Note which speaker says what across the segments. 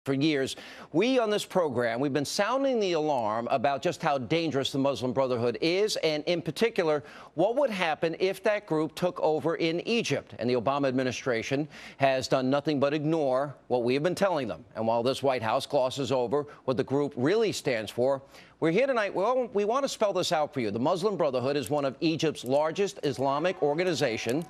Speaker 1: For years, we on this program, we've been sounding the alarm about just how dangerous the Muslim Brotherhood is, and in particular, what would happen if that group took over in Egypt. And the Obama administration has done nothing but ignore what we have been telling them. And while this White House glosses over what the group really stands for, we're here tonight. Well, we want to spell this out for you. The Muslim Brotherhood is one of Egypt's largest Islamic organizations.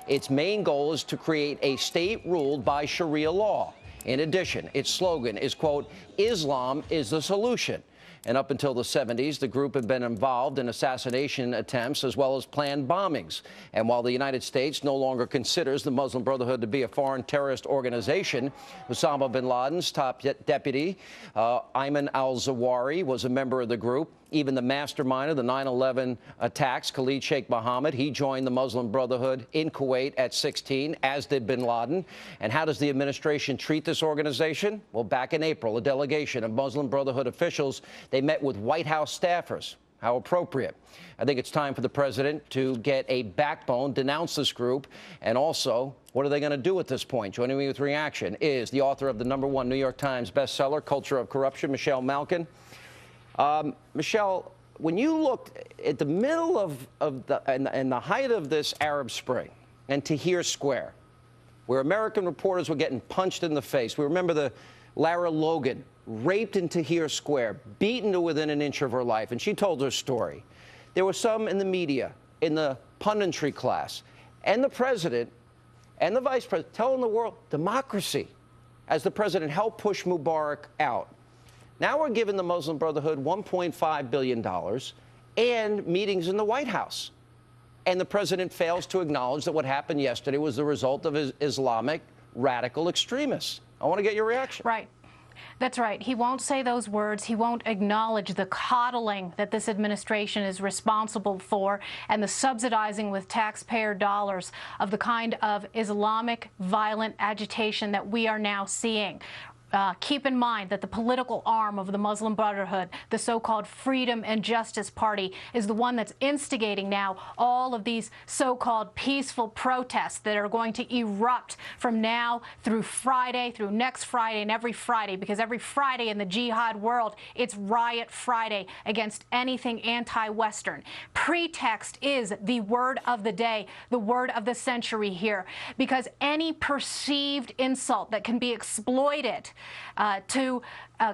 Speaker 1: Its main goal is to create a state ruled by Sharia law. In addition, its slogan is, quote, Islam is the solution. And up until the 70s, the group had been involved in assassination attempts as well as planned bombings. And while the United States no longer considers the Muslim Brotherhood to be a foreign terrorist organization, Osama bin Laden's top deputy, Ayman al-Zawahiri, was a member of the group. Even the mastermind of the 9/11 attacks, Khalid Sheikh Mohammed, he joined the Muslim Brotherhood in Kuwait at 16, as did bin Laden. And how does the administration treat this organization? Well, back in April, a delegation of Muslim Brotherhood officials, they met with White House staffers. How appropriate. I think it's time for the president to get a backbone, denounce this group, and also, what are they going to do at this point? Joining me with reaction is the author of the #1 New York Times bestseller, Culture of Corruption, Michelle Malkin. Michelle, when you looked at the middle of the height of this Arab Spring and Tahrir Square, where American reporters were getting punched in the face, we remember the Lara Logan raped in Tahrir Square, beaten to within an inch of her life, and she told her story. There were some in the media, in the punditry class, and the president and the vice president telling the world democracy as the president helped push Mubarak out. Now we're giving the Muslim Brotherhood $1.5 billion and meetings in the White House. And the president fails to acknowledge that what happened yesterday was the result of Islamic radical extremists. I want to get your reaction.
Speaker 2: Right. That's right. He won't say those words. He won't acknowledge the coddling that this administration is responsible for and the subsidizing with taxpayer dollars of the kind of Islamic violent agitation that we are now seeing. Keep in mind that the political arm of the Muslim Brotherhood, the so-called Freedom and Justice Party, is the one that's instigating now all of these so-called peaceful protests that are going to erupt from now through Friday, through next Friday, and every Friday, because every Friday in the jihad world, it's Riot Friday against anything anti-Western. Pretext is the word of the day, the word of the century here, because any perceived insult that can be exploited to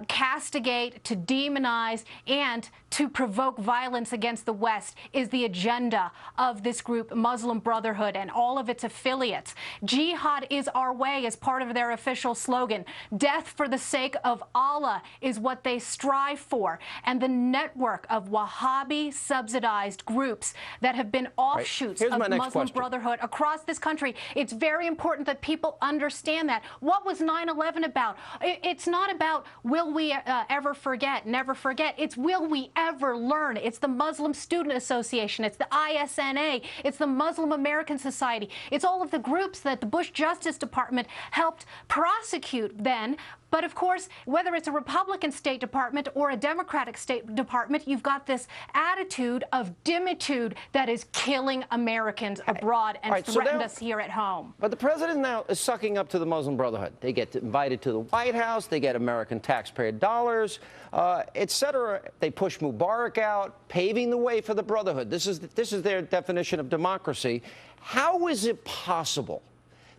Speaker 2: castigate, to demonize, and to provoke violence against the West is the agenda of this group, Muslim Brotherhood, and all of its affiliates. Jihad is our way as part of their official slogan. Death for the sake of Allah is what they strive for. And the network of Wahhabi-subsidized groups that have been offshoots of the Muslim Brotherhood across this country, it's very important that people understand that. What was 9/11 about? It's not about will we ever forget, never forget. It's will we ever learn. It's the Muslim Student Association. It's the ISNA. It's the Muslim American Society. It's all of the groups that the Bush Justice Department helped prosecute then. But of course, whether it's a Republican State Department or a Democratic State Department, you've got this attitude of dimitude that is killing Americans abroad and threatened us here at home.
Speaker 1: But the president now is sucking up to the Muslim Brotherhood. They get invited to the White House. They get American taxpayer dollars, et cetera. They push Mubarak out, paving the way for the Brotherhood. This is their definition of democracy. How is it possible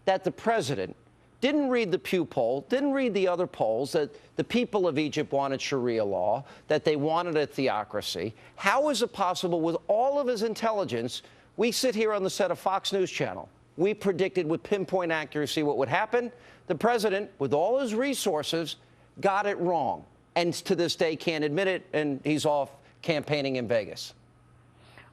Speaker 1: that the president didn't read the Pew poll, didn't read the other polls, that the people of Egypt wanted Sharia law, that they wanted a theocracy? How is it possible, with all of his intelligence, we sit here on the set of Fox News Channel, we predicted with pinpoint accuracy what would happen? The president, with all his resources, got it wrong, and to this day can't admit it, and he's off campaigning in Vegas.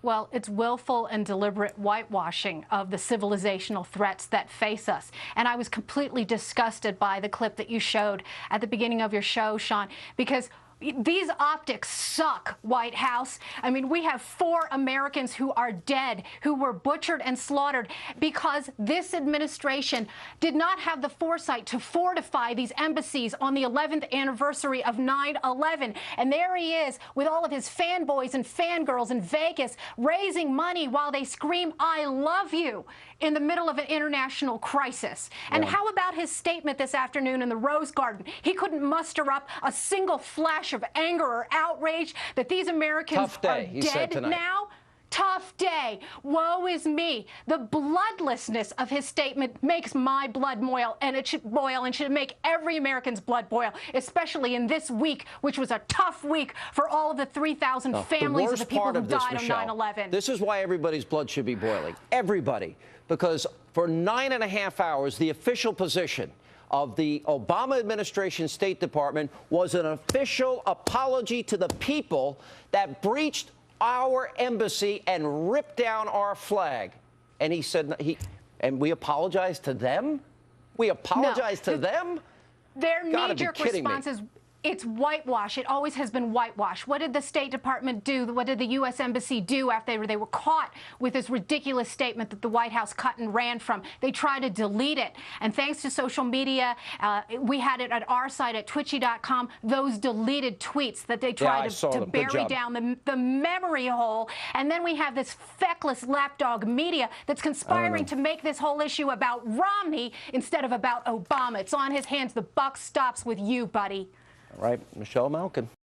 Speaker 2: Well, it's willful and deliberate whitewashing of the civilizational threats that face us. And I was completely disgusted by the clip that you showed at the beginning of your show, Sean, because These optics suck, White House. I mean, we have 4 Americans who are dead, who were butchered and slaughtered because this administration did not have the foresight to fortify these embassies on the 11th anniversary of 9/11. And there he is with all of his fanboys and fangirls in Vegas raising money while they scream, "I love you," in the middle of an international crisis. And how about his statement this afternoon in the Rose Garden? He couldn't muster up a single flash of anger or outrage that these Americans are dead now. Tough day. Woe is me. The bloodlessness of his statement makes my blood boil, and it should make every American's blood boil, especially in this week, which was a tough week for all of the 3,000 families of the people who died on 9/11.
Speaker 1: This is why everybody's blood should be boiling. Everybody. Because for 9.5 hours, the official position of the Obama administration State Department was an official apology to the people that breached our embassy and ripped down our flag. And he said, and we apologize to them? We apologize to them?
Speaker 2: Their knee-jerk response is, it's whitewash. It always has been whitewash. What did the State Department do? What did the U.S. Embassy do after they were caught with this ridiculous statement that the White House cut and ran from? They tried to delete it. And thanks to social media, we had it at our site at twitchy.com, those deleted tweets that they tried to bury down the memory hole. And then we have this feckless lapdog media that's conspiring to make this whole issue about Romney instead of about Obama. It's on his hands. The buck stops with you, buddy.
Speaker 1: All right, Michelle Malkin.